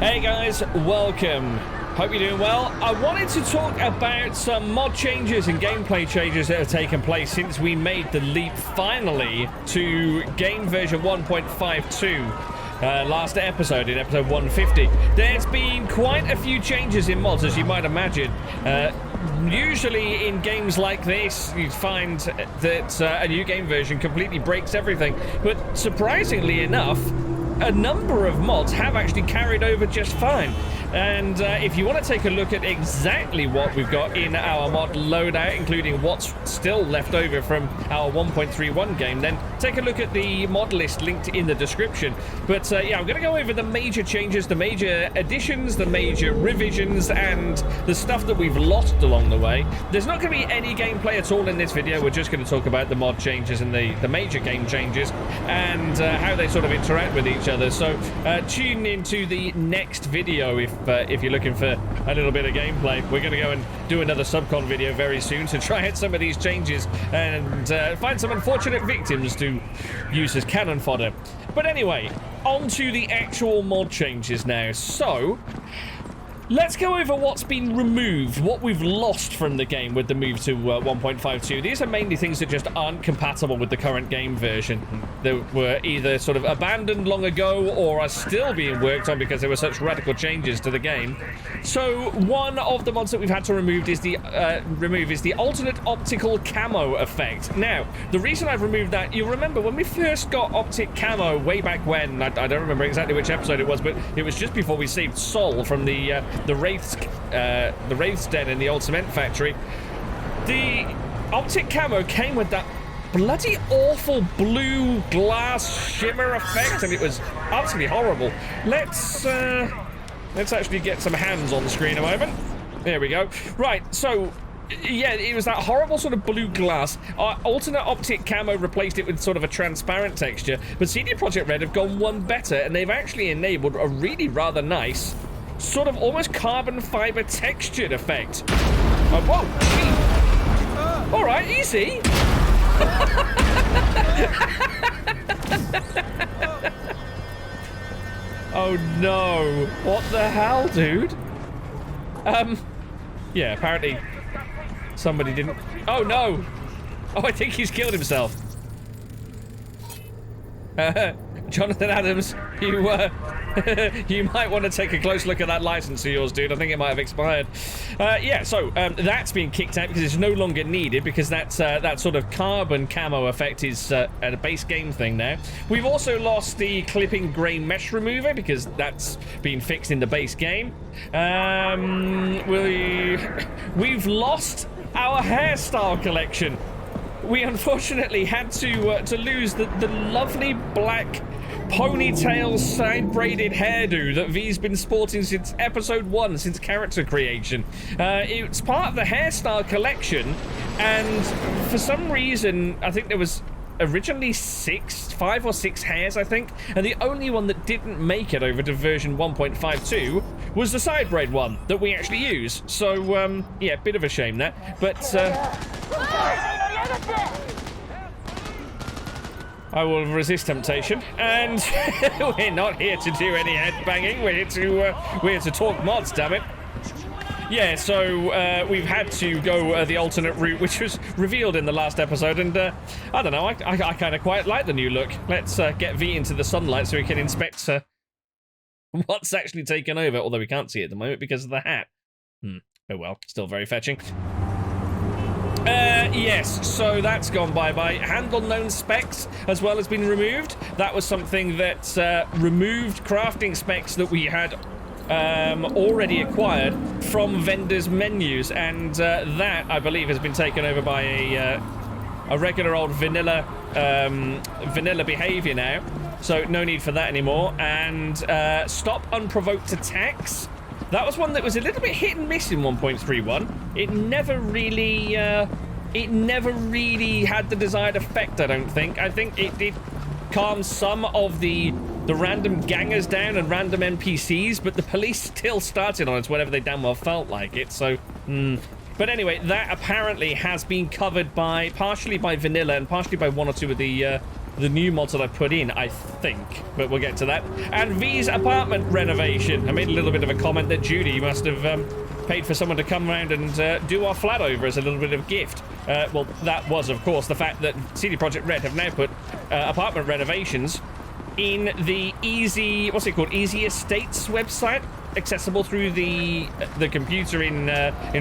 Hey guys, welcome. Hope you're doing well. I wanted to talk about some mod changes and gameplay changes that have taken place since we made the leap finally to game version 1.52 last episode, in episode 150. There's been quite a few changes in mods, as you might imagine. Usually in games like this, you find that a new game version completely breaks everything. But surprisingly enough, a number of mods have actually carried over just fine. And if you want to take a look at exactly what we've got in our mod loadout, including what's still left over from our 1.31 game, then take a look at the mod list linked in the description. But yeah, I'm going to go over the major changes, the major additions, the major revisions, and the stuff that we've lost along the way. There's not going to be any gameplay at all in this video. We're just going to talk about the mod changes and the major game changes and how they sort of interact with each other. So tune into the next video if you're looking for a little bit of gameplay. We're going to go and do another subcon video very soon to try out some of these changes and find some unfortunate victims to use as cannon fodder. But anyway, on to the actual mod changes now. So let's go over what's been removed, what we've lost from the game with the move to 1.52. These are mainly things that just aren't compatible with the current game version. They were either sort of abandoned long ago or are still being worked on because there were such radical changes to the game. So one of the mods that we've had to remove is the alternate optical camo effect. Now, the reason I've removed that, you'll remember when we first got optic camo way back when, I don't remember exactly which episode it was, but it was just before we saved Sol from the Wraith's den in the old cement factory. The optic camo came with that bloody awful blue glass shimmer effect, and it was absolutely horrible. Let's actually get some hands on the screen a moment. There we go. Right, so yeah, it was that horrible sort of blue glass. Alternate optic camo replaced it with sort of a transparent texture, but CD Projekt Red have gone one better, and they've actually enabled a really rather nice sort of almost carbon fiber textured effect. Oh, whoa, all right, easy. Oh no, what the hell, dude? Yeah, apparently somebody didn't. Oh no, oh, I think he's killed himself. Jonathan Adams, you might want to take a close look at that license of yours, dude. I think it might have expired. Yeah, so that's been kicked out because it's no longer needed, because that sort of carbon camo effect is a base game thing now. We've also lost the clipping grain mesh remover because that's been fixed in the base game. We've lost our hairstyle collection. We unfortunately had to lose the lovely black ponytail side-braided hairdo that V's been sporting since episode 1, since character creation. It's part of the hairstyle collection, and for some reason, I think there was originally 5 or 6 hairs, I think, and the only one that didn't make it over to version 1.52 was the side braid one that we actually use. So, yeah, bit of a shame that, but I will resist temptation, and we're not here to do any head banging. We're here to talk mods, damn it. Yeah, so we've had to go the alternate route, which was revealed in the last episode, and I don't know, I kind of quite like the new look. Let's get V into the sunlight so we can inspect what's actually taken over, although we can't see it at the moment because of the hat. Oh well, still very fetching. Yes, so that's gone bye-bye. Handle known specs as well has been removed. That was something that removed crafting specs that we had already acquired from vendors' menus, and that, I believe, has been taken over by a regular old vanilla behavior now. So no need for that anymore. And stop unprovoked attacks. That was one that was a little bit hit and miss in 1.31. It never really had the desired effect, I don't think. I think it did calm some of the random gangers down and random NPCs, but the police still started on us whenever they damn well felt like it, so But anyway, that apparently has been covered by partially by vanilla and partially by one or two of the the new mods that I put in, I think, but we'll get to that. And V's apartment renovation. I made a little bit of a comment that Judy must have paid for someone to come around and do our flat over as a little bit of gift. Well, that was, of course, the fact that CD Projekt Red have now put apartment renovations in the Easy, what's it called, Easy Estates website, accessible through the computer in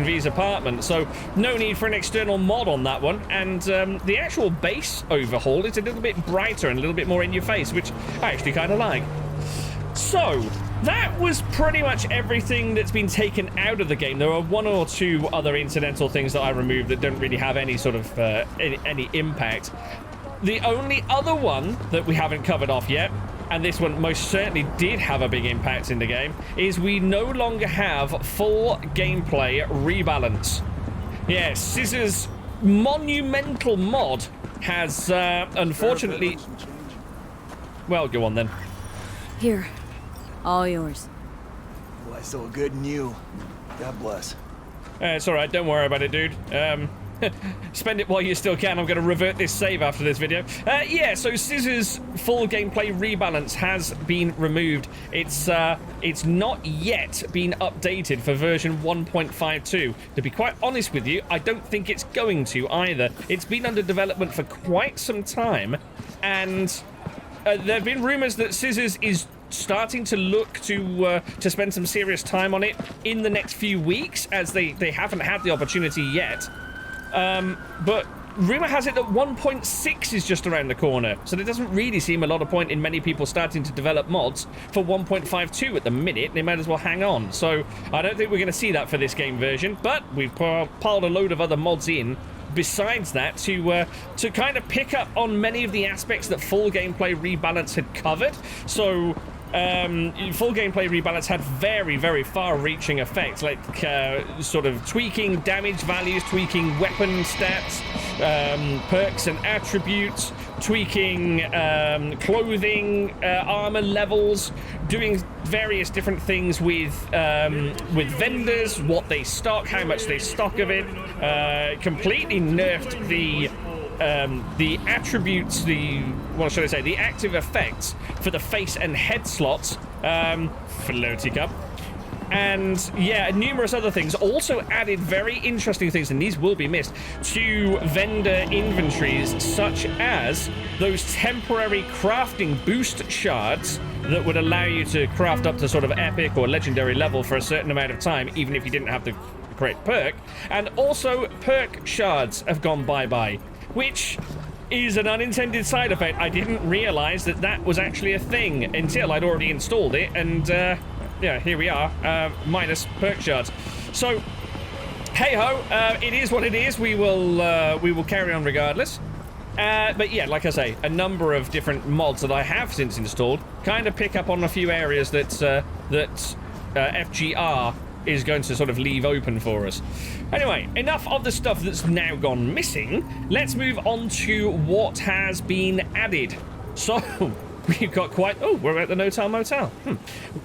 V's apartment. So no need for an external mod on that one. And the actual base overhaul is a little bit brighter and a little bit more in your face, which I actually kind of like. So that was pretty much everything that's been taken out of the game. There are one or two other incidental things that I removed that don't really have any sort of any impact. The only other one that we haven't covered off yet, and this one most certainly did have a big impact in the game, is we no longer have full gameplay rebalance. Yeah, Scissor's monumental mod has unfortunately... Well, go on then. Here, all yours. Well, I saw good in you. God bless. It's alright, don't worry about it, dude. Spend it while you still can. I'm going to revert this save after this video. Yeah, so Scissor's full gameplay rebalance has been removed. It's not yet been updated for version 1.52. To be quite honest with you, I don't think it's going to either. It's been under development for quite some time, and there have been rumors that Scissors is starting to look to spend some serious time on it in the next few weeks, as they haven't had the opportunity yet. But rumor has it that 1.6 is just around the corner, so there doesn't really seem a lot of point in many people starting to develop mods for 1.52 at the minute. They might as well hang on. So I don't think we're going to see that for this game version, but we've piled a load of other mods in besides that to kind of pick up on many of the aspects that full gameplay rebalance had covered. So full gameplay rebalance had very, very far-reaching effects, like sort of tweaking damage values, tweaking weapon stats, perks and attributes, tweaking clothing, armor levels, doing various different things with vendors, what they stock, how much they stock of it. Completely nerfed the attributes, what should I say, the active effects for the face and head slots, floaty cup, and yeah, numerous other things. Also added very interesting things, and these will be missed, to vendor inventories, such as those temporary crafting boost shards that would allow you to craft up to sort of epic or legendary level for a certain amount of time, even if you didn't have the correct perk. And also perk shards have gone bye-bye, which is an unintended side effect. I didn't realize that that was actually a thing until I'd already installed it, and yeah, here we are, minus perk shards. So, hey-ho, it is what it is. We will carry on regardless. But yeah, like I say, a number of different mods that I have since installed kind of pick up on a few areas that FGR is going to sort of leave open for us. Anyway, enough of the stuff that's now gone missing. Let's move on to what has been added. So, we've got quite... Oh, we're at the No Time Motel.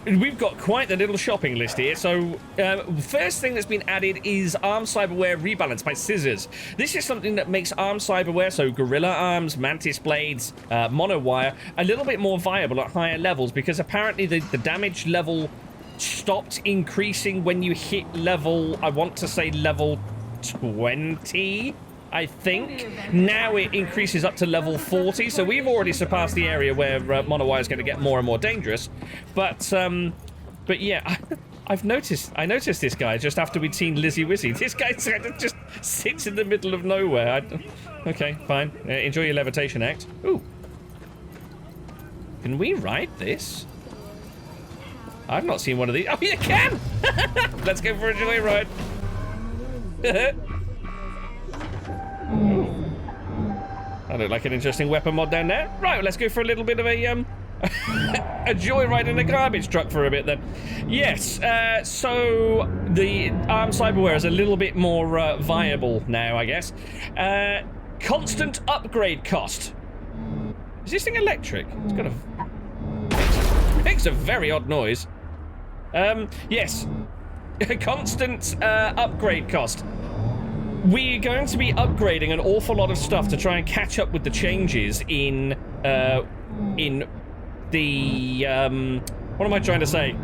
We've got quite the little shopping list here. So, first thing that's been added is Arm Cyberware Rebalance by Scissors. This is something that makes Arm Cyberware, so Gorilla Arms, Mantis Blades, Monowire, a little bit more viable at higher levels, because apparently the damage level stopped increasing when you hit level, I want to say level 20, I think. Now it increases up to level 40, so we've already surpassed the area where Monowire is going to get more and more dangerous. But yeah, I noticed this guy just after we'd seen Lizzie Wizzy. This guy just sits in the middle of nowhere. Okay, fine. Enjoy your levitation act. Ooh. Can we ride this? I've not seen one of these. Oh, you can! Let's go for a joyride. That looked like an interesting weapon mod down there. Right, let's go for a little bit of a a joyride in a garbage truck for a bit then. Yes, so the Arm Cyberware is a little bit more viable now, I guess. Constant upgrade cost. Is this thing electric? It's got a... makes a very odd noise. Yes. Constant upgrade cost. we're going to be upgrading an awful lot of stuff to try and catch up with the changes in the what am I trying to say?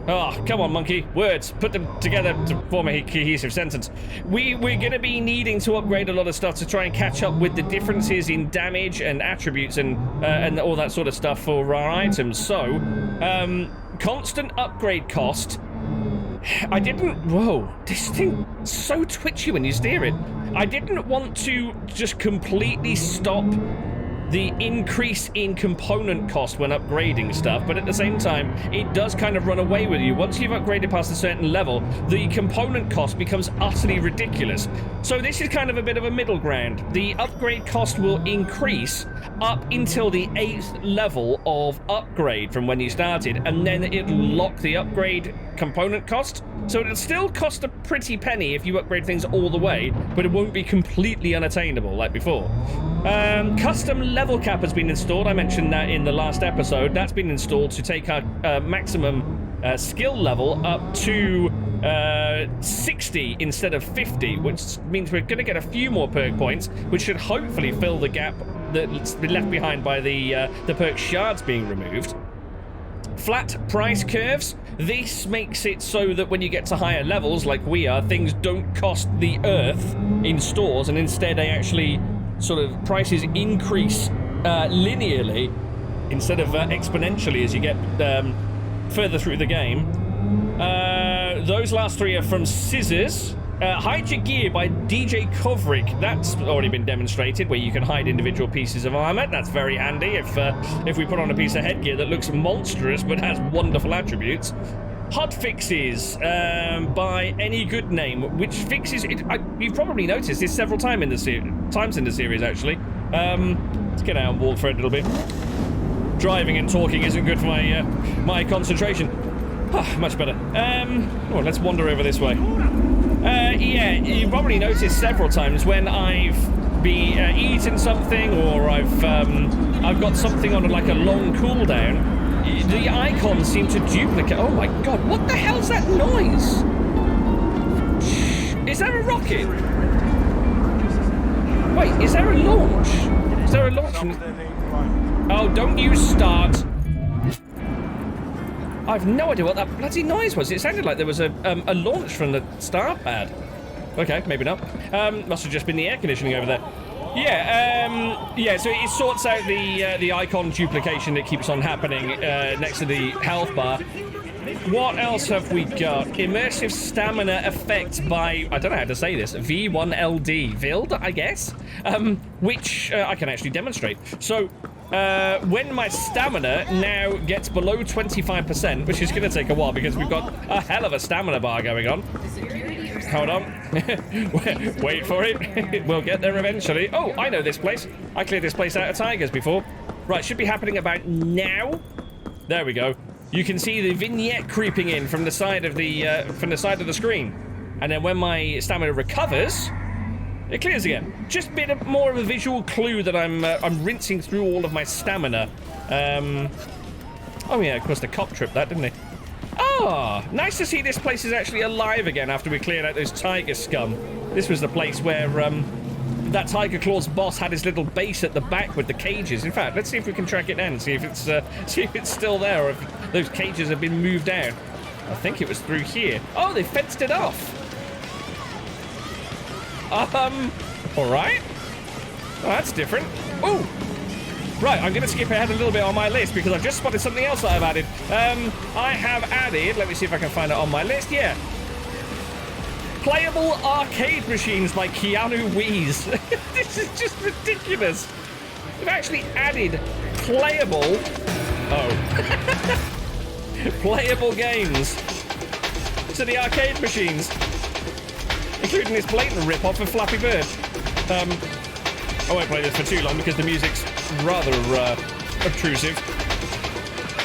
Oh, come on, monkey. Words. Put them together to form a cohesive sentence. We're going to be needing to upgrade a lot of stuff to try and catch up with the differences in damage and attributes and all that sort of stuff for our items. So, constant upgrade cost. I didn't... Whoa. This thing's so twitchy when you steer it. I didn't want to just completely stop the increase in component cost when upgrading stuff, but at the same time, it does kind of run away with you. Once you've upgraded past a certain level, the component cost becomes utterly ridiculous. So this is kind of a bit of a middle ground. The upgrade cost will increase up until the 8th level of upgrade from when you started, and then it'll lock the upgrade component cost. So it'll still cost a pretty penny if you upgrade things all the way, but it won't be completely unattainable like before. Custom level cap has been installed. I mentioned that in the last episode. That's been installed to take our maximum skill level up to 60 instead of 50, which means we're going to get a few more perk points, which should hopefully fill the gap that's been left behind by the perk shards being removed. Flat price curves. This makes it so that when you get to higher levels, like we are, things don't cost the earth in stores, and instead they actually sort of prices increase linearly instead of exponentially as you get further through the game. Those last three are from Scissors. Hide Your Gear by DJ Kovrik. That's already been demonstrated, where you can hide individual pieces of armor. That's very handy if we put on a piece of headgear that looks monstrous but has wonderful attributes. HUD Fixes by Any Good Name, which fixes it. You've probably noticed this several times in the series, actually. Let's get out and walk for a little bit. Driving and talking isn't good for my concentration. Much better. Well, let's wander over this way. Yeah, you've probably noticed several times when I've been eating something, or I've got something on like a long cooldown. The icons seem to duplicate. Oh my god, what the hell's that noise? Is there a rocket? Wait, is there a launch? Is there a launch from... Oh, don't you start. I've no idea what that bloody noise was. It sounded like there was a launch from the start pad. Okay, maybe not. Must have just been the air conditioning over there. Yeah, yeah, so it sorts out the icon duplication that keeps on happening next to the health bar. What else have we got? Immersive stamina effect by, I don't know how to say this, v1.LD, Vild, I guess? Which I can actually demonstrate. So, when my stamina now gets below 25%, which is going to take a while because we've got a hell of a stamina bar going on. Hold on. Wait for it. We'll get there eventually. Oh, I know this place. I cleared this place out of tigers before. Right, should be happening about now. There we go. You can see the vignette creeping in from the side of the screen. And then when my stamina recovers, it clears again. Just a bit more of a visual clue that I'm rinsing through all of my stamina. Oh yeah, of course the cop tripped that, didn't he? Oh, nice to see this place is actually alive again after we cleared out those tiger scum. This was the place where that Tiger Claw's boss had his little base at the back with the cages. In fact, let's see if we can track it down and see if it's still there, or if those cages have been moved out. I think it was through here. Oh, they fenced it off. All right. Oh, that's different. Oh. Right, I'm going to skip ahead a little bit on my list because I've just spotted something else that I've added. I have added, let me see if I can find it on my list, yeah. Playable arcade machines by Keanu Reeves. This is just ridiculous. We've actually added playable... Oh. Playable games to the arcade machines, including this blatant rip-off of Flappy Bird. I won't play this for too long because the music's rather obtrusive.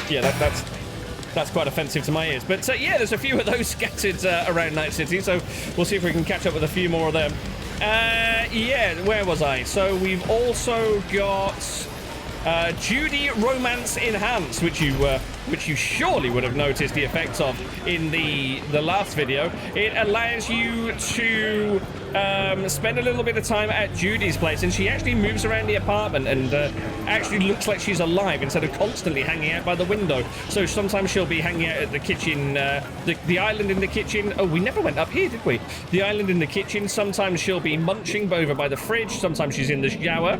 Yeah, that's quite offensive to my ears. But yeah, there's a few of those scattered around Night City, so we'll see if we can catch up with a few more of them. Yeah, where was I? So we've also got Judy Romance Enhanced, which you which you surely would have noticed the effects of in the last video. It allows you to spend a little bit of time at Judy's place, and she actually moves around the apartment and actually looks like she's alive instead of constantly hanging out by the window. So sometimes she'll be hanging out at the kitchen, the island in the kitchen. Oh, we never went up here, did we? The island in the kitchen. Sometimes she'll be munching over by the fridge. Sometimes she's in the shower.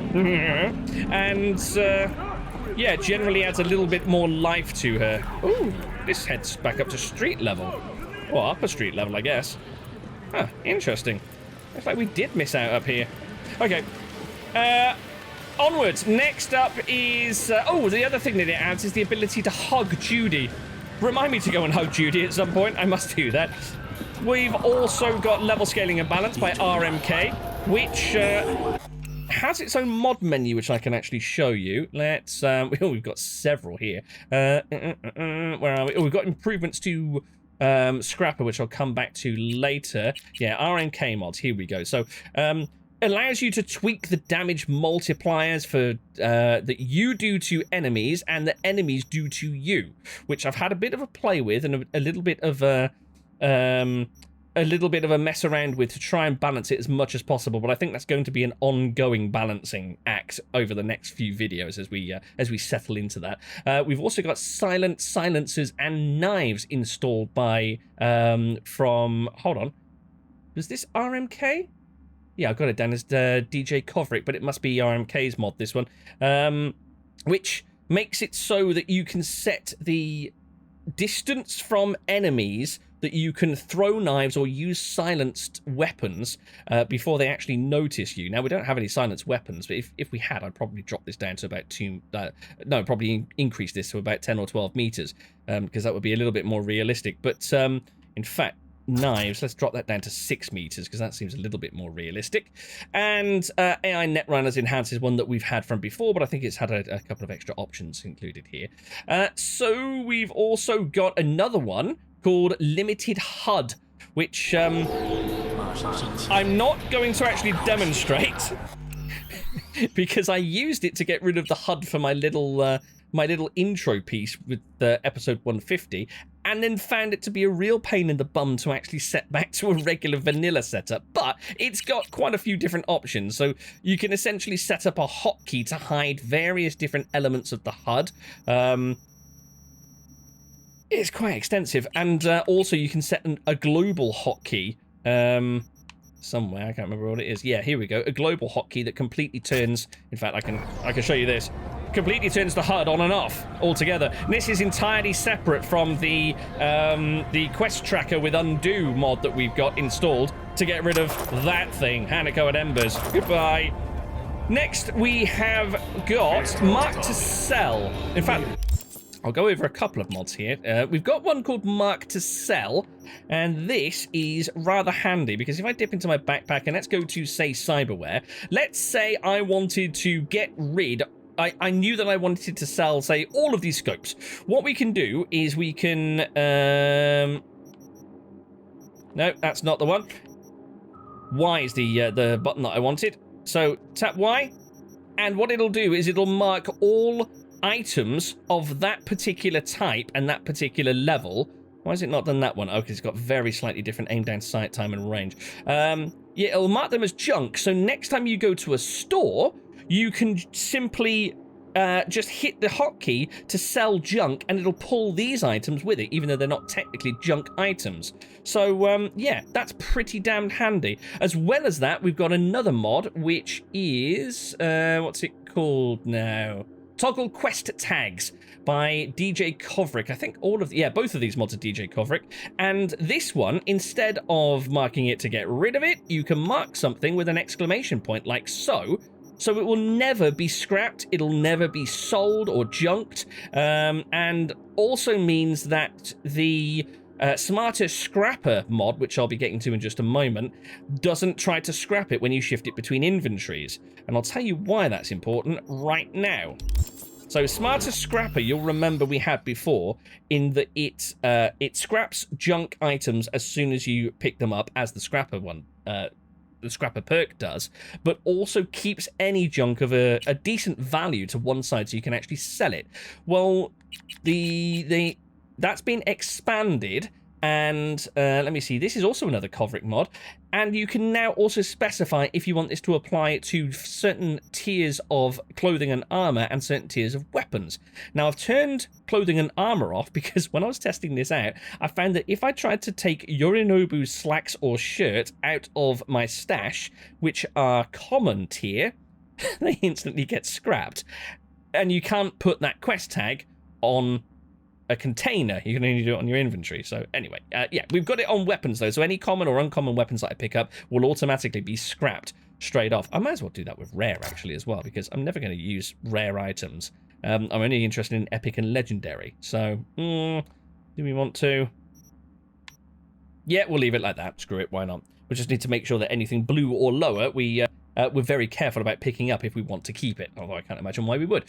And yeah, generally adds a little bit more life to her. Ooh, this heads back up to street level. Or upper street level, I guess. Huh, interesting. Looks like we did miss out up here. Okay. Onwards. Next up is... oh, the other thing that it adds is the ability to hug Judy. Remind me to go and hug Judy at some point. I must do that. We've also got level scaling and balance by RMK, which has its own mod menu, which I can actually show you. Let's... oh, we've got several here. Where are we? Oh, we've got improvements to... Scrapper, which I'll come back to later. Yeah, RMK mods. Here we go. So, allows you to tweak the damage multipliers for that you do to enemies and that enemies do to you, which I've had a bit of a play with and a little bit of a mess around with to try and balance it as much as possible. But I think that's going to be an ongoing balancing act over the next few videos as we settle into that. We've also got silent silencers and knives installed by from, hold on, was this RMK? Yeah, I've got it down as DJ Kovrick, but it must be RMK's mod, this one, which makes it so that you can set the distance from enemies that you can throw knives or use silenced weapons before they actually notice you. Now, we don't have any silenced weapons, but if we had, I'd probably drop this down to about probably increase this to about 10 or 12 meters, because that would be a little bit more realistic. But in fact, knives, let's drop that down to 6 meters, because that seems a little bit more realistic. And AI Netrunners Enhance is one that we've had from before, but I think it's had a couple of extra options included here. So we've also got another one called Limited HUD, which I'm not going to actually demonstrate because I used it to get rid of the HUD for my little intro piece with episode 150, and then found it to be a real pain in the bum to actually set back to a regular vanilla setup. But it's got quite a few different options, so you can essentially set up a hotkey to hide various different elements of the HUD. It's quite extensive, and also you can set a global hotkey somewhere. I can't remember what it is. Yeah, here we go. A global hotkey that completely turns. In fact, I can show you this. Completely turns the HUD on and off altogether. And this is entirely separate from the quest tracker with undo mod that we've got installed to get rid of that thing. Hanako and Embers. Goodbye. Next, we have got Mark to Sell. In fact, I'll go over a couple of mods here. We've got one called Mark to Sell, and this is rather handy because if I dip into my backpack and let's go to, say, Cyberware, let's say I wanted to get rid... I knew that I wanted to sell, say, all of these scopes. What we can do is we can... No, that's not the one. Y is the button that I wanted. So tap Y, and what it'll do is it'll mark all items of that particular type and that particular level. Why has it not done that one? Oh, because it's got very slightly different aim down sight time and range. Yeah, it'll mark them as junk. So next time you go to a store, you can simply just hit the hotkey to sell junk, and it'll pull these items with it, even though they're not technically junk items. So, yeah, that's pretty damn handy. As well as that, we've got another mod, which is... what's it called now? Toggle Quest Tags by DJ Kovrick. I think both of these mods are DJ Kovrick. And this one, instead of marking it to get rid of it, you can mark something with an exclamation point, like so. So it will never be scrapped, it'll never be sold or junked, and also means that the Smarter Scrapper mod, which I'll be getting to in just a moment, doesn't try to scrap it when you shift it between inventories. And I'll tell you why that's important right now. So Smarter Scrapper, you'll remember we had before, in that it scraps junk items as soon as you pick them up, as the Scrapper one the Scrapper perk does, but also keeps any junk of a decent value to one side so you can actually sell it. Well, that's been expanded, and let me see, this is also another Kovric mod, and you can now also specify if you want this to apply to certain tiers of clothing and armor and certain tiers of weapons. Now, I've turned clothing and armor off because when I was testing this out, I found that if I tried to take Yorinobu's slacks or shirt out of my stash, which are common tier, they instantly get scrapped. And you can't put that quest tag on a container. You can only do it on your inventory. So anyway, yeah, we've got it on weapons though, so any common or uncommon weapons that I pick up will automatically be scrapped straight off. I might as well do that with rare actually as well, because I'm never going to use rare items. I'm only interested in epic and legendary. So do we want to? Yeah, we'll leave it like that. Screw it, why not? We just need to make sure that anything blue or lower we're very careful about picking up if we want to keep it, although I can't imagine why we would.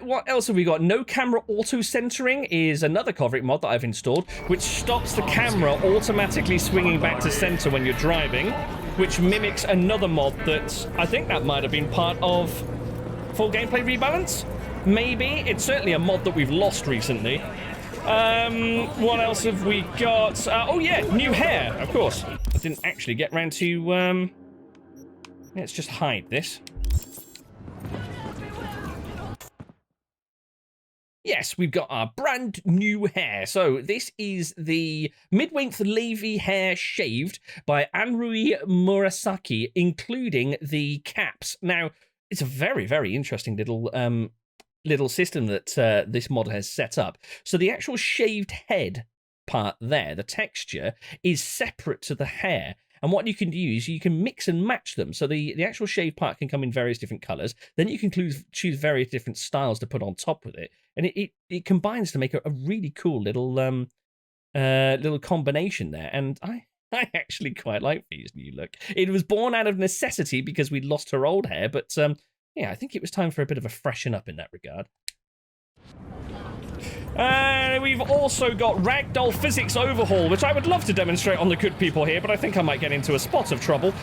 What else have we got? No camera auto-centering is another Kovric mod that I've installed, which stops the camera automatically swinging back to center when you're driving, which mimics another mod that I think that might have been part of full gameplay rebalance. Maybe. It's certainly a mod that we've lost recently. What else have we got? Oh yeah, new hair, of course. I didn't actually get round to... Let's just hide this. Yes, we've got our brand new hair. So this is the mid-length Wavy hair shaved by Anrui Murasaki, including the caps. Now, it's a very, very interesting little system that this mod has set up. So the actual shaved head part there, the texture, is separate to the hair. And what you can do is you can mix and match them. So the actual shave part can come in various different colors. Then you can choose various different styles to put on top with it. And it combines to make a really cool little combination there. And I actually quite like V's new look. It was born out of necessity because we'd lost her old hair. But yeah, I think it was time for a bit of a freshen up in that regard. We've also got Ragdoll Physics Overhaul, which I would love to demonstrate on the good people here, but I think I might get into a spot of trouble.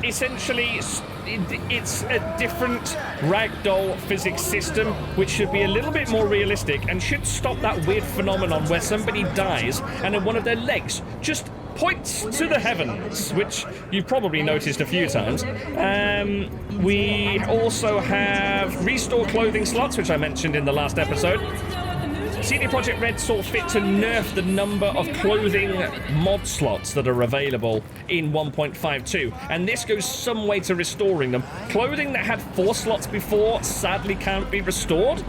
Essentially, it's a different Ragdoll physics system, which should be a little bit more realistic and should stop that weird phenomenon where somebody dies and then one of their legs just points to the heavens, which you've probably noticed a few times. We also have restore clothing slots, which I mentioned in the last episode. CD Projekt Red saw fit to nerf the number of clothing mod slots that are available in 1.52, and this goes some way to restoring them. Clothing that had 4 slots before sadly can't be restored,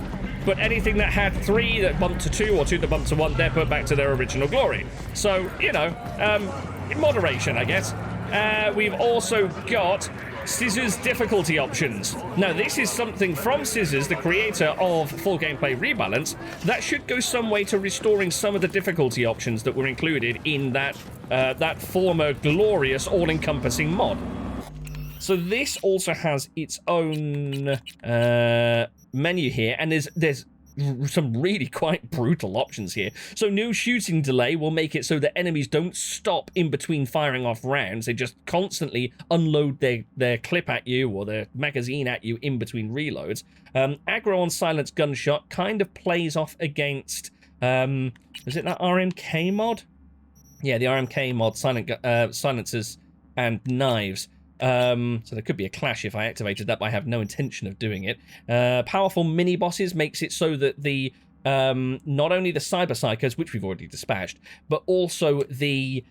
but anything that had 3 that bumped to 2 or 2 that bumped to 1, they're put back to their original glory. So, you know, in moderation, I guess. We've also got Scissors difficulty options. Now, this is something from Scissors, the creator of Full Gameplay Rebalance, that should go some way to restoring some of the difficulty options that were included in that former glorious all-encompassing mod. So this also has its own menu here, and there's some really quite brutal options here. So no shooting delay will make it so that enemies don't stop in between firing off rounds. They just constantly unload their clip at you or their magazine at you in between reloads. Aggro on silence gunshot kind of plays off against, is it that RMK mod? Yeah, the RMK mod, silencers and knives. So there could be a clash if I activated that, but I have no intention of doing it. Powerful mini-bosses makes it so that the not only the cyber psychos, which we've already dispatched, but also the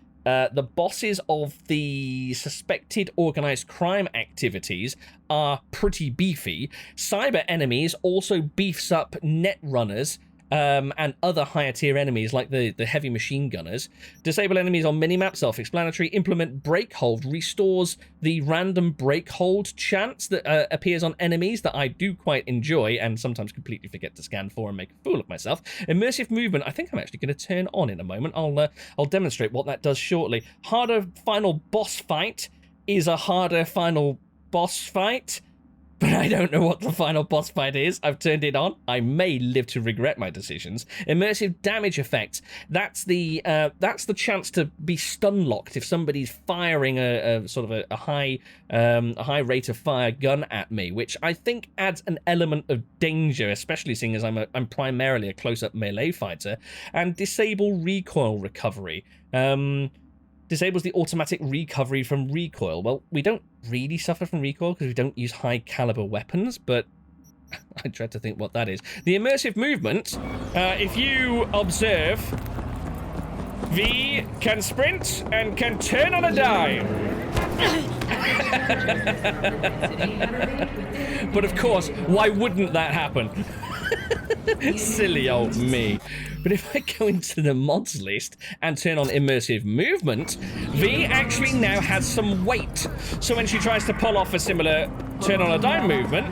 bosses of the suspected organized crime activities are pretty beefy. Cyber enemies also beefs up net runners, and other higher tier enemies like the heavy machine gunners. Disable enemies on minimap, self-explanatory. Implement break hold, restores the random break hold chance that appears on enemies that I do quite enjoy and sometimes completely forget to scan for and make a fool of myself. Immersive movement, I think I'm actually going to turn on in a moment. I'll demonstrate what that does shortly. Harder final boss fight is a harder final boss fight. but I don't know what the final boss fight is. I've turned it on. I may live to regret my decisions. Immersive damage effects. That's the chance to be stun locked if somebody's firing a sort of a high rate of fire gun at me, which I think adds an element of danger, especially seeing as I'm primarily a close-up melee fighter. And disable recoil recovery. Disables the automatic recovery from recoil. Well, we don't really suffer from recoil because we don't use high caliber weapons, but I dread to think what that is. The immersive movement, if you observe, V can sprint and can turn on a dime. But of course, why wouldn't that happen? Silly old me. But if I go into the mods list and turn on immersive movement, V actually now has some weight. So when she tries to pull off a similar turn on a dime movement...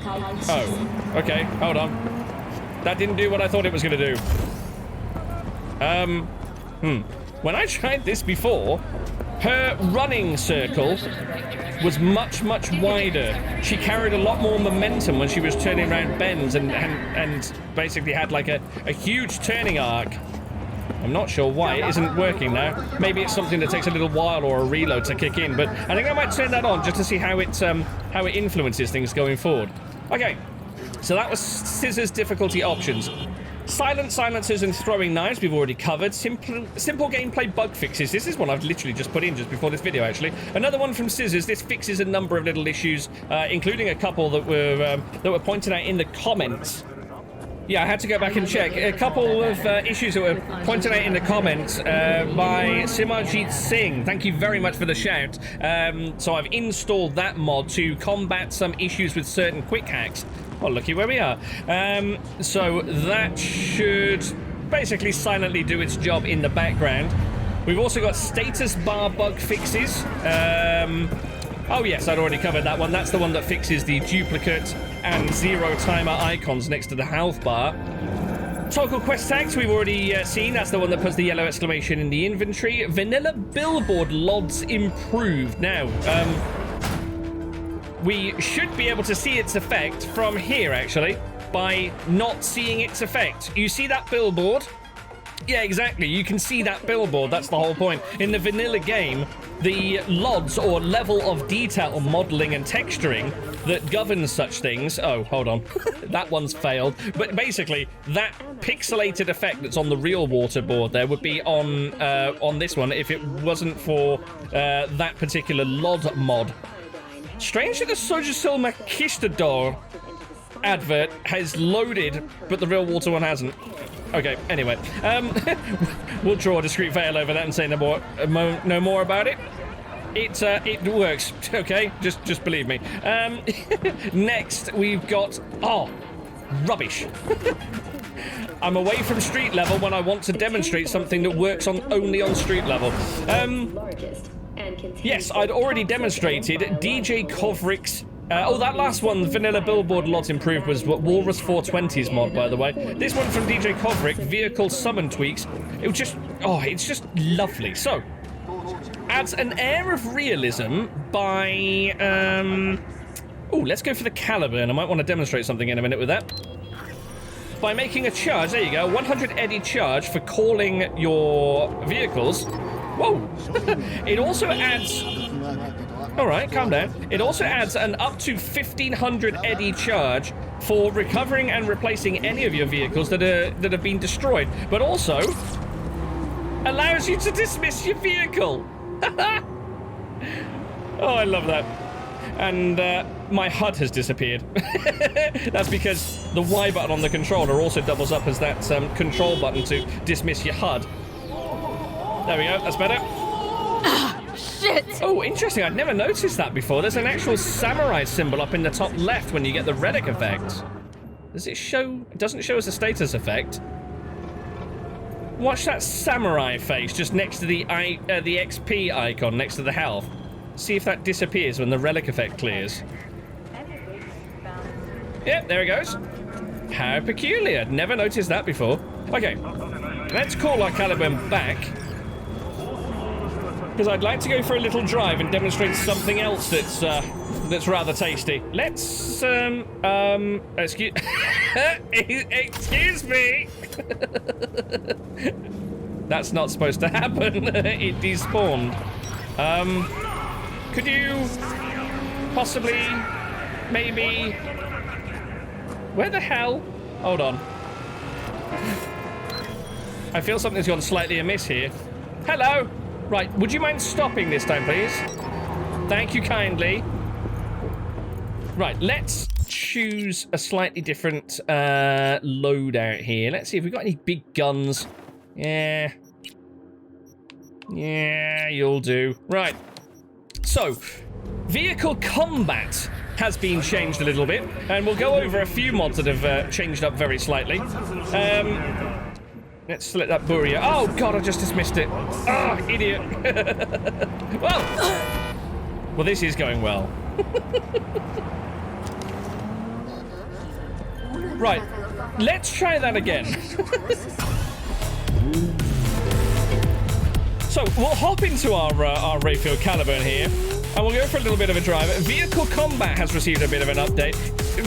Oh, okay, hold on. That didn't do what I thought it was going to do. When I tried this before, her running circle was much, much wider. She carried a lot more momentum when she was turning around bends and basically had like a huge turning arc. I'm not sure why it isn't working now. Maybe it's something that takes a little while or a reload to kick in, but I think I might turn that on just to see how it influences things going forward. Okay, so that was Scissors difficulty options. Silent silencers and throwing knives we've already covered. Simple gameplay bug fixes. This is one I've literally just put in just before this video, actually. Another one from Scissors. This fixes a number of little issues, including a couple that were pointed out in the comments. Yeah, I had to go back and check. A couple of issues that were pointed out in the comments by Simarjit Singh. Thank you very much for the shout. So I've installed that mod to combat some issues with certain quick hacks. Well, looky where we are. So that should basically silently do its job in the background. We've also got status bar bug fixes. Oh yes, I'd already covered that one. That's the one that fixes the duplicate and zero timer icons next to the health bar. Toggle quest tags we've already seen. That's the one that puts the yellow exclamation in the inventory. Vanilla Billboard LODs improved. Now, we should be able to see its effect from here, actually, by not seeing its effect. You see that billboard? Yeah, exactly. You can see that billboard. That's the whole point. In the vanilla game, the LODs, or level of detail modeling and texturing, that governs such things... Oh, hold on. That one's failed. But basically, that pixelated effect that's on the real waterboard there would be on this one if it wasn't for that particular LOD mod. Strange that the Sojasil Makistador advert has loaded, but the real water one hasn't. Okay, anyway. We'll draw a discreet veil over that and say no more about it. It works, okay? Just believe me. Next, we've got... Oh, rubbish. I'm away from street level when I want to demonstrate something that works only on street level. Yes, I'd already demonstrated DJ Kovrik's... that last one, Vanilla Billboard LODs improved, was what Walrus 420's mod, by the way. This one from DJ Kovrik, Vehicle Summon Tweaks. It was just... Oh, it's just lovely. So, adds an air of realism by... Oh, let's go for the Caliburn. I might want to demonstrate something in a minute with that. By making a charge, there you go, 100 eddy charge for calling your vehicles. Whoa! It also adds... Alright, calm down. It also adds an up to 1500 eddy charge for recovering and replacing any of your vehicles that have been destroyed, but also allows you to dismiss your vehicle. Oh, I love that. And my HUD has disappeared. That's because the Y button on the controller also doubles up as that control button to dismiss your HUD. There we go, that's better. Shit! Oh, interesting, I'd never noticed that before. There's an actual samurai symbol up in the top left when you get the relic effect. Does it show? It doesn't show as a status effect. Watch that samurai face just next to the XP icon next to the health. See if that disappears when the relic effect clears. Yep, there it goes. How peculiar. Never noticed that before. Okay, let's call our Caliburn back, because I'd like to go for a little drive and demonstrate something else that's that's rather tasty. Let's, excuse... excuse me! That's not supposed to happen. It despawned. Could you possibly, maybe... Where the hell? Hold on. I feel something's gone slightly amiss here. Hello! Right, would you mind stopping this time, please? Thank you kindly. Right, let's choose a slightly different loadout here. Let's see if we've got any big guns. Yeah. Yeah, you'll do. Right. So, vehicle combat has been changed a little bit, and we'll go over a few mods that have changed up very slightly. Let's select that Buria. Oh, God, I just dismissed it. Oh, idiot. Well, this is going well. Right, let's try that again. So, we'll hop into our Rayfield Caliburn here, and we'll go for a little bit of a drive. Vehicle combat has received a bit of an update.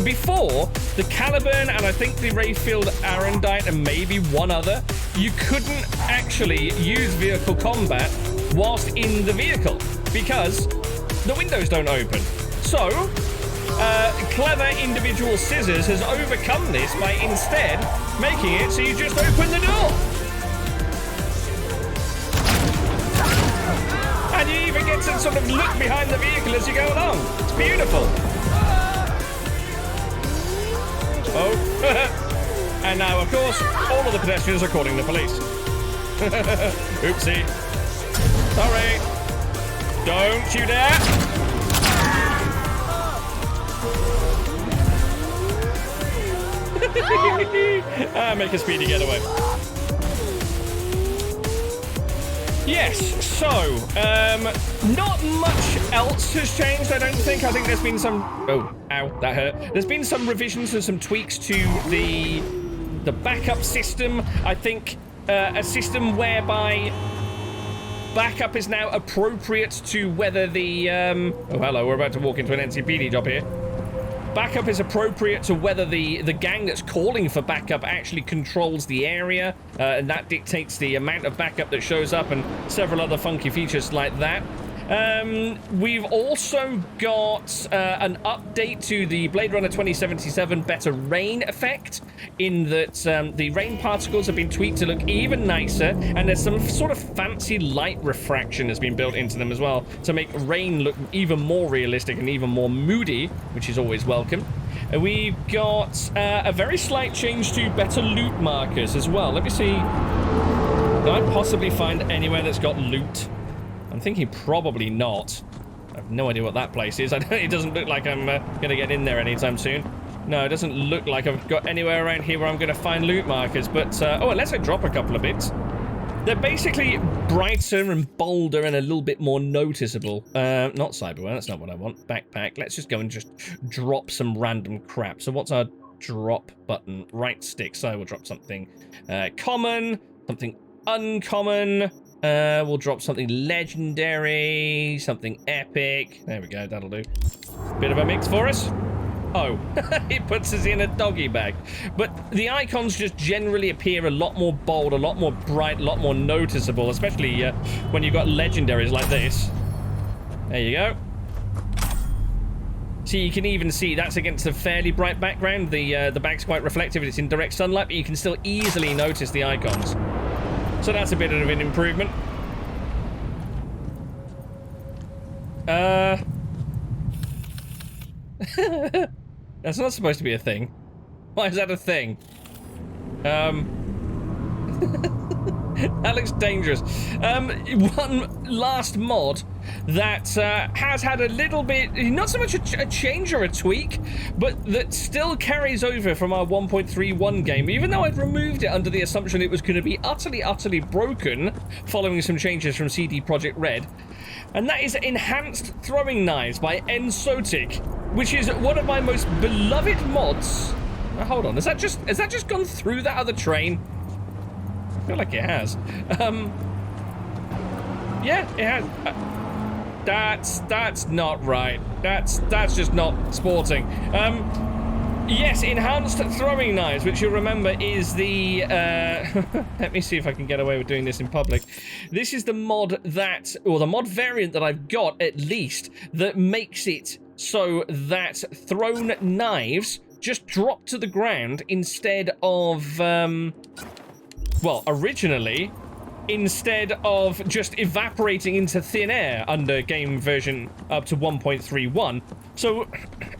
Before, the Caliburn and I think the Rayfield Arendite and maybe one other, you couldn't actually use vehicle combat whilst in the vehicle because the windows don't open. So, clever individual scissors has overcome this by instead making it so you just open the door. And you even get to sort of look behind the vehicle as you go along. It's beautiful. Oh. And now, of course, all of the pedestrians are calling the police. Oopsie. Sorry. Don't you dare. Make a speedy getaway. Yes, so, not much else has changed, I don't think. I think there's been some... Oh, ow, that hurt. There's been some revisions and some tweaks to the backup system. I think a system whereby backup is now appropriate to whether the... Oh, hello, we're about to walk into an NCPD job here. Backup is appropriate to whether the gang that's calling for backup actually controls the area, and that dictates the amount of backup that shows up and several other funky features like that. We've also got an update to the Blade Runner 2077 better rain effect, in that the rain particles have been tweaked to look even nicer, and there's some sort of fancy light refraction has been built into them as well to make rain look even more realistic and even more moody, which is always welcome. We've got a very slight change to better loot markers as well. Let me see. Can I possibly find anywhere that's got loot? I'm thinking probably not. I have no idea what that place is. It doesn't look like I'm going to get in there anytime soon. No, it doesn't look like I've got anywhere around here where I'm going to find loot markers. But, oh, unless I drop a couple of bits. They're basically brighter and bolder and a little bit more noticeable. Not Cyberware, that's not what I want. Backpack. Let's just go and just drop some random crap. So what's our drop button? Right stick. So we'll drop something common, something uncommon. We'll drop something legendary, something epic. There we go, that'll do. Bit of a mix for us. Oh, it puts us in a doggy bag. But the icons just generally appear a lot more bold, a lot more bright, a lot more noticeable, especially when you've got legendaries like this. There you go. So you can even see that's against a fairly bright background. The bag's quite reflective, it's in direct sunlight, but you can still easily notice the icons. So that's a bit of an improvement. That's not supposed to be a thing. Why is that a thing? That looks dangerous. One last mod that has had a little bit, not so much a change or a tweak, but that still carries over from our 1.31 game, even though I've removed it under the assumption it was going to be utterly broken following some changes from CD Projekt Red. And that is Enhanced Throwing Knives by Ensotic, which is one of my most beloved mods. Hold on, has that just gone through that other train? I feel like it has. Yeah, it has. That's not right. That's just not sporting. Yes, enhanced throwing knives, which you'll remember is the, let me see if I can get away with doing this in public. This is the mod that, or the mod variant that I've got, at least, that makes it so that thrown knives just drop to the ground instead of, well, originally, instead of just evaporating into thin air under game version up to 1.31. So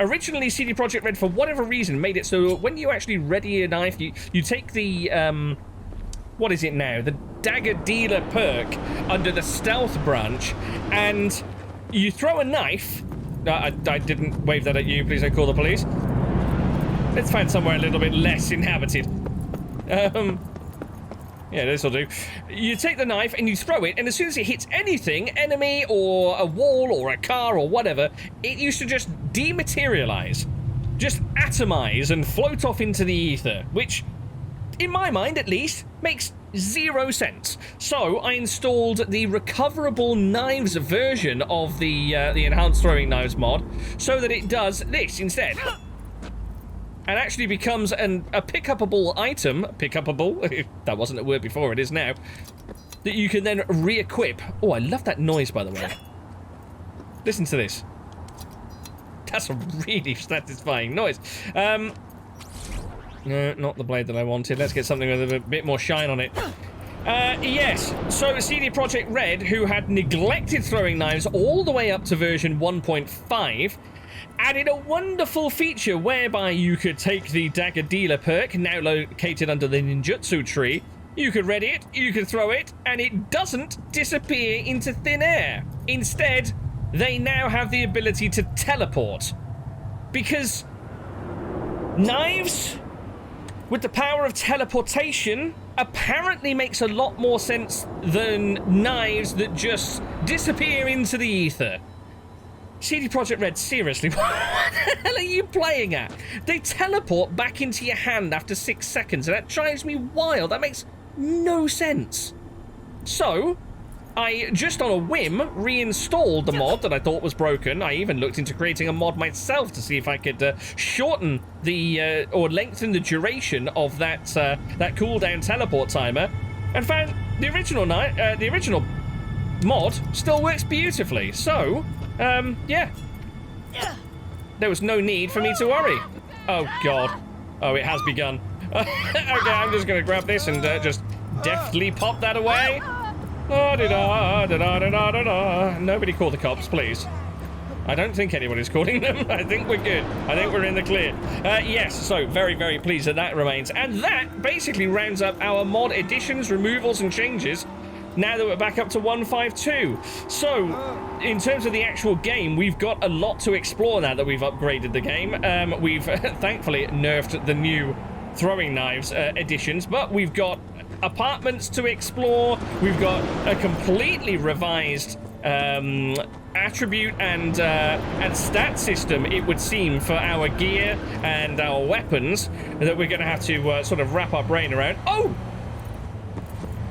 originally CD Projekt Red, for whatever reason, made it so when you actually ready a knife, you take the, what is it now? The Dagger Dealer perk under the Stealth branch, and you throw a knife. I didn't wave that at you, please don't call the police. Let's find somewhere a little bit less inhabited. Yeah, this'll do. You take the knife and you throw it, and as soon as it hits anything, enemy or a wall or a car or whatever, it used to just dematerialize, just atomize and float off into the ether, which, in my mind at least, makes 0 sense. So I installed the recoverable knives version of the enhanced throwing knives mod, so that it does this instead. And actually becomes a pick-upable item, pick-upable, that wasn't a word before, it is now, that you can then re-equip. Oh, I love that noise, by the way. Listen to this. That's a really satisfying noise. No, not the blade that I wanted. Let's get something with a bit more shine on it. Yes, so CD Projekt Red, who had neglected throwing knives all the way up to version 1.5, added a wonderful feature whereby you could take the Dagger Dealer perk, now located under the ninjutsu tree, you could ready it, you could throw it, and it doesn't disappear into thin air. Instead, they now have the ability to teleport. Because knives with the power of teleportation apparently makes a lot more sense than knives that just disappear into the ether. CD Projekt Red, seriously, what the hell are you playing at? They teleport back into your hand after 6 seconds, and that drives me wild. That makes no sense. So, I, just on a whim, reinstalled the mod that I thought was broken. I even looked into creating a mod myself to see if I could shorten the, or lengthen the duration of that cooldown teleport timer, and found the original mod still works beautifully. So, yeah. There was no need for me to worry. Oh, God. Oh, it has begun. Okay, I'm just gonna grab this and just deftly pop that away. Nobody call the cops, please. I don't think anybody's calling them. I think we're good. I think we're in the clear. Yes, so very, very pleased that that remains. And that basically rounds up our mod additions, removals, and changes now that we're back up to 1.52. So, in terms of the actual game, we've got a lot to explore now that we've upgraded the game. We've thankfully nerfed the new throwing knives additions, but we've got apartments to explore. We've got a completely revised attribute and stat system, it would seem, for our gear and our weapons that we're going to have to sort of wrap our brain around. Oh!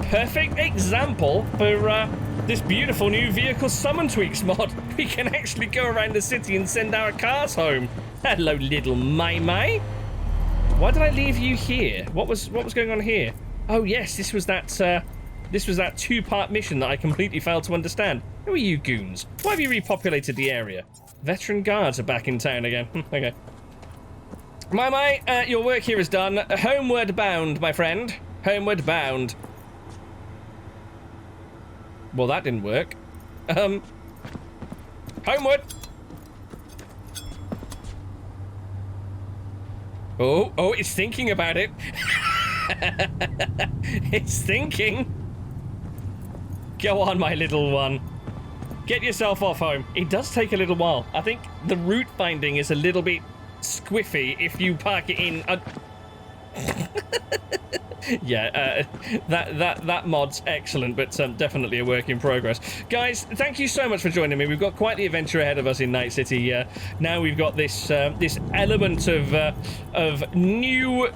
Perfect example for this beautiful new vehicle summon tweaks mod. We can actually go around the city and send our cars home. Hello, little May. Why did I leave you here? What was going on here? Oh yes, this was that two-part mission that I completely failed to understand. Who are you goons? Why have you repopulated the area? Veteran guards are back in town again. Okay. May, your work here is done. Homeward bound, my friend. Homeward bound. Well, that didn't work. Homeward! Oh, it's thinking about it. It's thinking. Go on, my little one. Get yourself off home. It does take a little while. I think the route finding is a little bit squiffy if you park it in... Yeah, that mod's excellent, but definitely a work in progress. Guys, thank you so much for joining me. We've got quite the adventure ahead of us in Night City. Now we've got this this element of new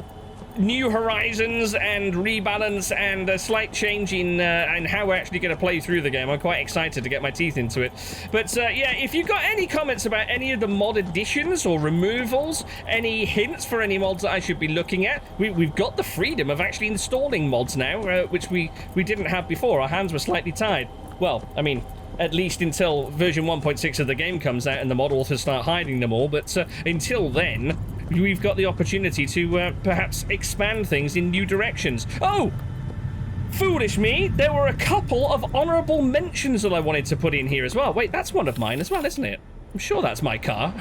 New Horizons and Rebalance and a slight change in how we're actually going to play through the game. I'm quite excited to get my teeth into it. But yeah, if you've got any comments about any of the mod additions or removals, any hints for any mods that I should be looking at, we've got the freedom of actually installing mods now, which we didn't have before. Our hands were slightly tied. Well, I mean, at least until version 1.6 of the game comes out and the mod authors start hiding them all. But until then, we've got the opportunity to perhaps expand things in new directions. Oh! Foolish me, there were a couple of honourable mentions that I wanted to put in here as well. Wait, that's one of mine as well, isn't it? I'm sure that's my car.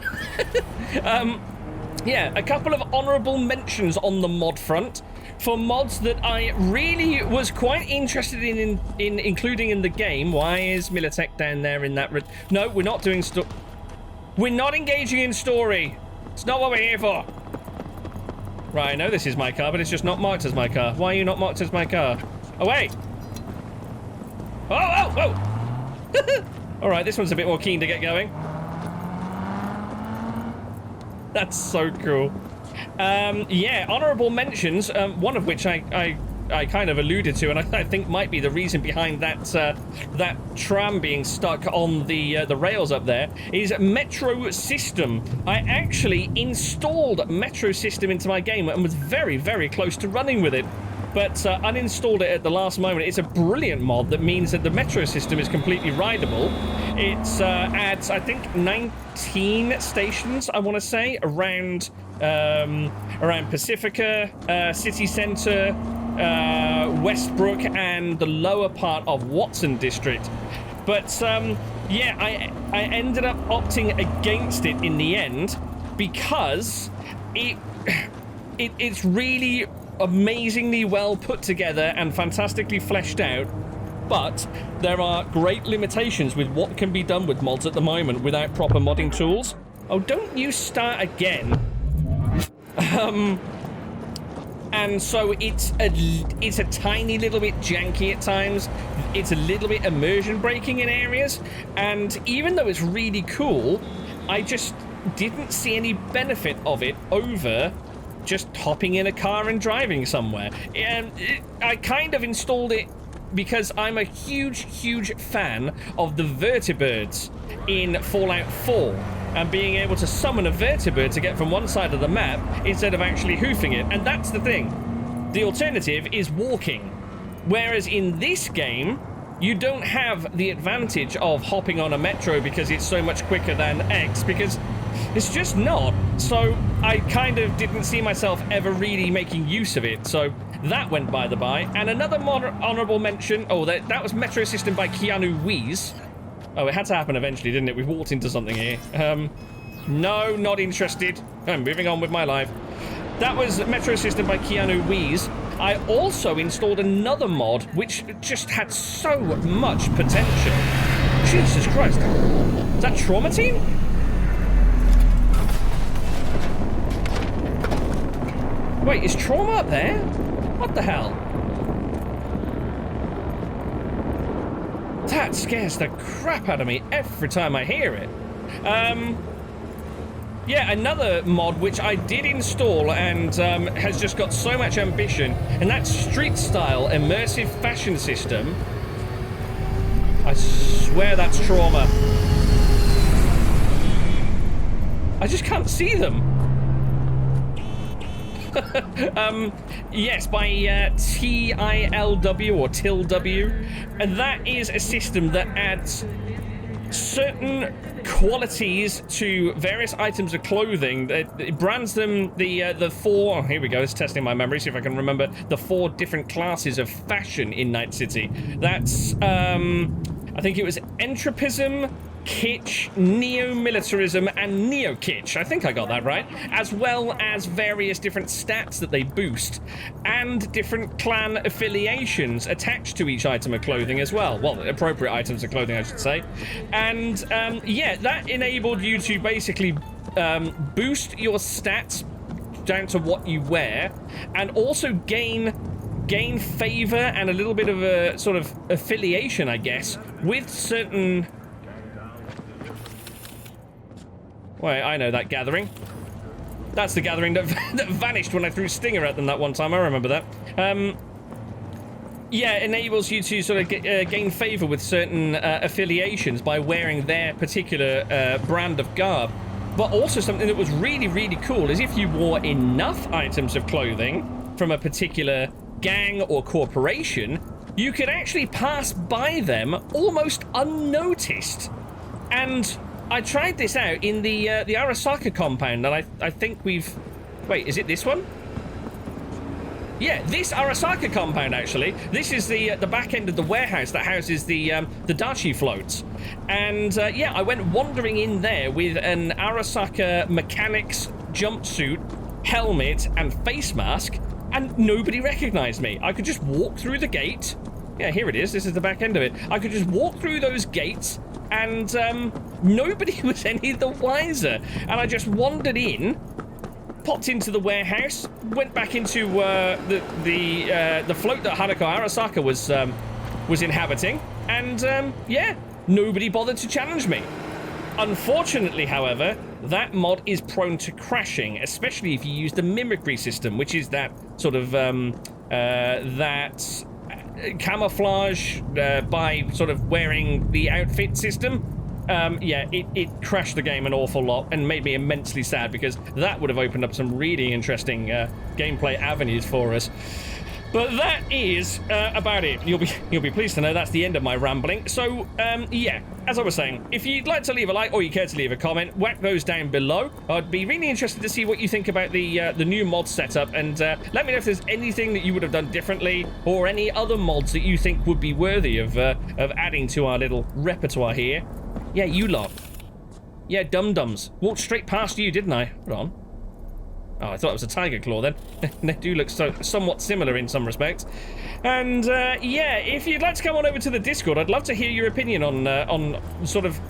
Yeah, a couple of honourable mentions on the mod front for mods that I really was quite interested in including in the game. Why is Militech down there in that... No, we're not doing... We're not engaging in story. It's not what we're here for. Right, I know this is my car, but it's just not marked as my car. Why are you not marked as my car? Oh, wait. Oh. All right, this one's a bit more keen to get going. That's so cool. Yeah, honourable mentions, one of which I kind of alluded to, and I think might be the reason behind that that tram being stuck on the rails up there, is Metro System. I actually installed Metro System into my game and was very, very close to running with it, but uninstalled it at the last moment. It's a brilliant mod that means that the Metro System is completely rideable. It adds, I think, 19 stations, I want to say, around Pacifica, City Centre, Westbrook, and the lower part of Watson District. But yeah, I ended up opting against it in the end because it's really amazingly well put together and fantastically fleshed out. But there are great limitations with what can be done with mods at the moment without proper modding tools. Oh, don't you start again. And so it's a tiny little bit janky at times. It's a little bit immersion breaking in areas. And even though it's really cool, I just didn't see any benefit of it over just hopping in a car and driving somewhere. And I kind of installed it because I'm a huge fan of the vertibirds in Fallout 4 and being able to summon a vertibird to get from one side of the map instead of actually hoofing it. And that's the thing. The alternative is walking. Whereas in this game, you don't have the advantage of hopping on a metro because it's so much quicker than X, because it's just not. So I kind of didn't see myself ever really making use of it. So that went by the by. And another honourable mention. Oh, that was Metro System by Keanu Reeves. Oh, it had to happen eventually, didn't it? We've walked into something here. No, not interested. I'm moving on with my life. That was Metro System by Keanu Reeves. I also installed another mod which just had so much potential. Jesus Christ. Is that Trauma Team? Wait, is Trauma up there? What the hell? That scares the crap out of me every time I hear it. Yeah, another mod which I did install and has just got so much ambition, and that's StreetStyle Immersive Fashion System. I swear that's Trauma. I just can't see them. Yes, by TILW or TILW, and that is a system that adds certain qualities to various items of clothing. It brands them the four. Oh, here we go. It's testing my memory. See if I can remember the 4 different classes of fashion in Night City. That's I think it was entropism, kitsch, neo-militarism, and neo-kitsch. I think I got that right. As well as various different stats that they boost, and different clan affiliations attached to each item of clothing as well. Well, appropriate items of clothing, I should say. And yeah, that enabled you to basically boost your stats down to what you wear, and also gain favor and a little bit of a sort of affiliation, I guess, with certain... Wait, I know that gathering. That's the gathering that, that vanished when I threw Stinger at them that one time. I remember that. Yeah, it enables you to sort of gain favor with certain affiliations by wearing their particular brand of garb. But also something that was really, really cool is if you wore enough items of clothing from a particular gang or corporation, you could actually pass by them almost unnoticed. And I tried this out in the Arasaka compound, and I think we've... Wait, is it this one? Yeah, this Arasaka compound, actually. This is the back end of the warehouse that houses the Dachi floats. And, yeah, I went wandering in there with an Arasaka mechanics jumpsuit, helmet, and face mask, and nobody recognized me. I could just walk through the gate. Yeah, here it is. This is the back end of it. I could just walk through those gates, and nobody was any the wiser. And I just wandered in, popped into the warehouse, went back into the float that Hanako Arasaka was inhabiting, and yeah, nobody bothered to challenge me. Unfortunately, however, that mod is prone to crashing, especially if you use the mimicry system, which is that sort of that camouflage by sort of wearing the outfit system. Yeah, it crashed the game an awful lot and made me immensely sad because that would have opened up some really interesting gameplay avenues for us. But that is about it. You'll be pleased to know that's the end of my rambling. So, yeah, as I was saying, if you'd like to leave a like or you care to leave a comment, whack those down below. I'd be really interested to see what you think about the new mod setup, and let me know if there's anything that you would have done differently or any other mods that you think would be worthy of adding to our little repertoire here. Yeah, you lot. Yeah, dum-dums. Walked straight past you, didn't I? Hold on. Oh, I thought it was a tiger claw then. They do look somewhat similar in some respects. And, yeah, if you'd like to come on over to the Discord, I'd love to hear your opinion on sort of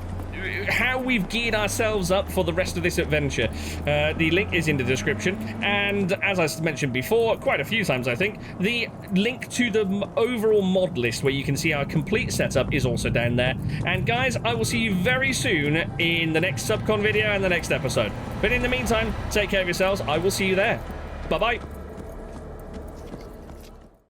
how we've geared ourselves up for the rest of this adventure. The link is in the description, and as I mentioned before, quite a few times I think, the link to the overall mod list where you can see our complete setup is also down there. And guys, I will see you very soon in the next Subcon video and the next episode. But in the meantime, take care of yourselves. I will see you there. Bye-bye.